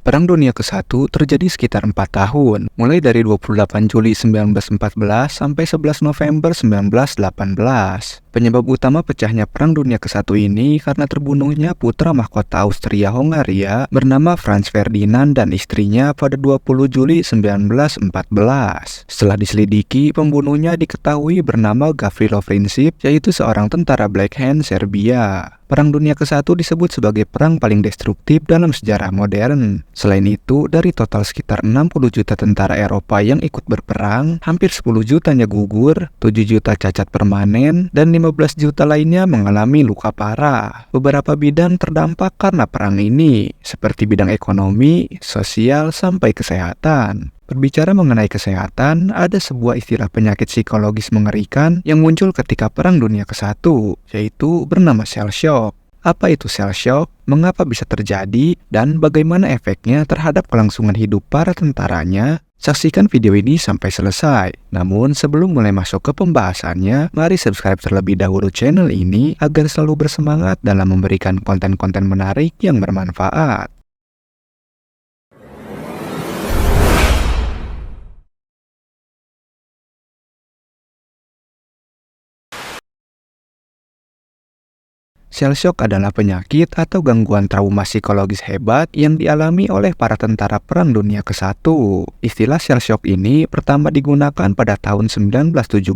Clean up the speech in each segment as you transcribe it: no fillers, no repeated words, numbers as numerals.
Perang Dunia ke-1 terjadi sekitar 4 tahun, mulai dari 28 Juli 1914 sampai 11 November 1918. Penyebab utama pecahnya Perang Dunia ke-1 ini karena terbunuhnya putra mahkota Austria-Hongaria bernama Franz Ferdinand dan istrinya pada 20 Juli 1914. Setelah diselidiki, pembunuhnya diketahui bernama Gavrilo Princip, yaitu seorang tentara Black Hand Serbia. Perang Dunia ke-1 disebut sebagai perang paling destruktif dalam sejarah modern. Selain itu, dari total sekitar 60 juta tentara Eropa yang ikut berperang, hampir 10 jutanya gugur, 7 juta cacat permanen, dan 15 juta lainnya mengalami luka parah. Beberapa bidang terdampak karena perang ini, seperti bidang ekonomi, sosial, sampai kesehatan. Berbicara mengenai kesehatan, ada sebuah istilah penyakit psikologis mengerikan yang muncul ketika Perang Dunia ke-1, yaitu bernama shell shock. Apa itu shell shock? Mengapa bisa terjadi? Dan bagaimana efeknya terhadap kelangsungan hidup para tentaranya? Saksikan video ini sampai selesai. Namun sebelum mulai masuk ke pembahasannya, mari subscribe terlebih dahulu channel ini agar selalu bersemangat dalam memberikan konten-konten menarik yang bermanfaat. Shell shock adalah penyakit atau gangguan trauma psikologis hebat yang dialami oleh para tentara Perang Dunia ke-1. Istilah shell shock ini pertama digunakan pada tahun 1917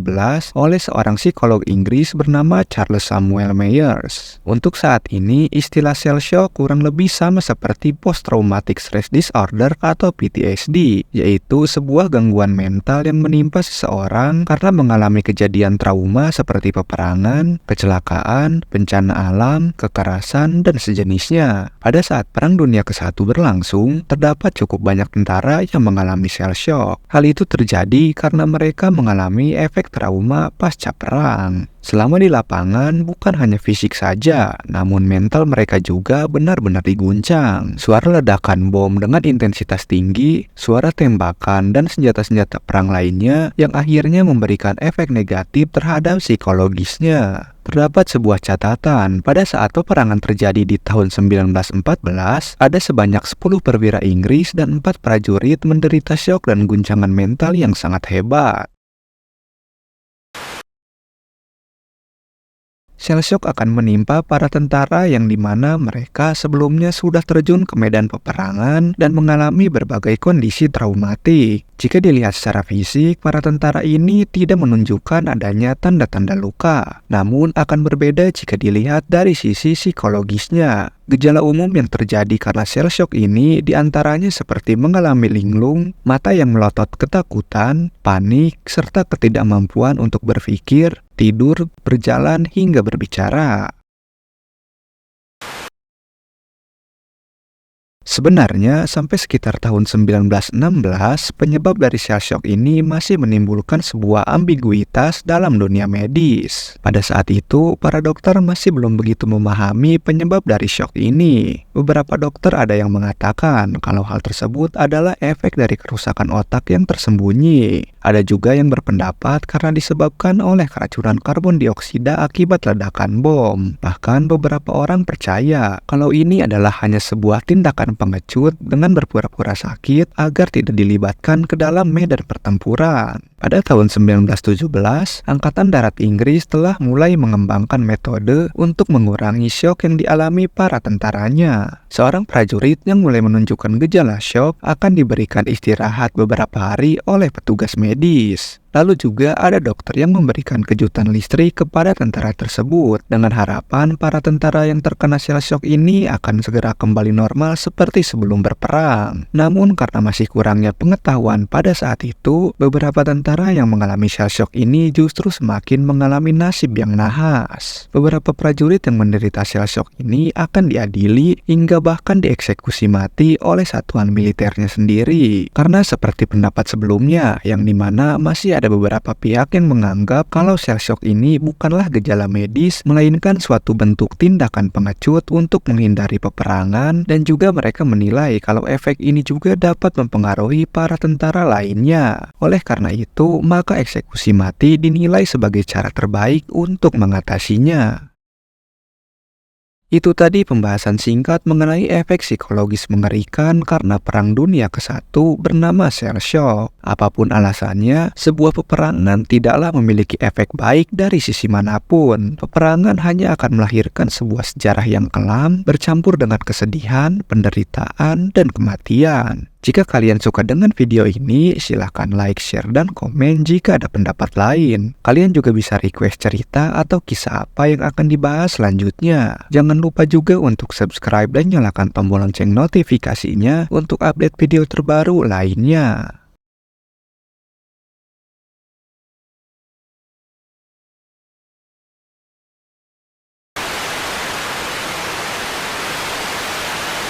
oleh seorang psikolog Inggris bernama Charles Samuel Myers. Untuk saat ini, istilah shell shock kurang lebih sama seperti post traumatic stress disorder atau PTSD, yaitu sebuah gangguan mental yang menimpa seseorang karena mengalami kejadian trauma seperti peperangan, kecelakaan, bencana alam, kekerasan, dan sejenisnya. Pada saat Perang Dunia ke-1 berlangsung, terdapat cukup banyak tentara yang mengalami shell shock. Hal itu terjadi karena mereka mengalami efek trauma pasca perang. Selama di lapangan, bukan hanya fisik saja, namun mental mereka juga benar-benar diguncang. Suara ledakan bom dengan intensitas tinggi, suara tembakan, dan senjata-senjata perang lainnya yang akhirnya memberikan efek negatif terhadap psikologisnya. Terdapat sebuah catatan, pada saat peperangan terjadi di tahun 1914, ada sebanyak 10 perwira Inggris dan 4 prajurit menderita syok dan guncangan mental yang sangat hebat. Shell shock akan menimpa para tentara yang dimana mereka sebelumnya sudah terjun ke medan peperangan dan mengalami berbagai kondisi traumatik. Jika dilihat secara fisik, para tentara ini tidak menunjukkan adanya tanda-tanda luka. Namun akan berbeda jika dilihat dari sisi psikologisnya. Gejala umum yang terjadi karena shell shock ini diantaranya seperti mengalami linglung, mata yang melotot ketakutan, panik, serta ketidakmampuan untuk berpikir, tidur, berjalan, hingga berbicara. Sebenarnya, sampai sekitar tahun 1916, penyebab dari shell shock ini masih menimbulkan sebuah ambiguitas dalam dunia medis. Pada saat itu, para dokter masih belum begitu memahami penyebab dari shock ini. Beberapa dokter ada yang mengatakan kalau hal tersebut adalah efek dari kerusakan otak yang tersembunyi. Ada juga yang berpendapat karena disebabkan oleh keracunan karbon dioksida akibat ledakan bom. Bahkan beberapa orang percaya kalau ini adalah hanya sebuah tindakan pengecut dengan berpura-pura sakit agar tidak dilibatkan ke dalam medan pertempuran. Pada tahun 1917, Angkatan Darat Inggris telah mulai mengembangkan metode untuk mengurangi syok yang dialami para tentaranya. Seorang prajurit yang mulai menunjukkan gejala syok akan diberikan istirahat beberapa hari oleh petugas medis. Lalu juga ada dokter yang memberikan kejutan listrik kepada tentara tersebut dengan harapan para tentara yang terkena shell shock ini akan segera kembali normal seperti sebelum berperang. Namun karena masih kurangnya pengetahuan pada saat itu, beberapa tentara yang mengalami shell shock ini justru semakin mengalami nasib yang nahas. Beberapa prajurit yang menderita shell shock ini akan diadili hingga bahkan dieksekusi mati oleh satuan militernya sendiri. Karena seperti pendapat sebelumnya, yang dimana masih ada beberapa pihak yang menganggap kalau shell shock ini bukanlah gejala medis, melainkan suatu bentuk tindakan pengecut untuk menghindari peperangan, dan juga mereka menilai kalau efek ini juga dapat mempengaruhi para tentara lainnya. Oleh karena itu, maka eksekusi mati dinilai sebagai cara terbaik untuk mengatasinya. Itu tadi pembahasan singkat mengenai efek psikologis mengerikan karena Perang Dunia ke-1 bernama Shell Shock. Apapun alasannya, sebuah peperangan tidaklah memiliki efek baik dari sisi manapun. Peperangan hanya akan melahirkan sebuah sejarah yang kelam, bercampur dengan kesedihan, penderitaan, dan kematian. Jika kalian suka dengan video ini, silahkan like, share, dan komen jika ada pendapat lain. Kalian juga bisa request cerita atau kisah apa yang akan dibahas selanjutnya. Jangan lupa juga untuk subscribe dan nyalakan tombol lonceng notifikasinya untuk update video terbaru lainnya.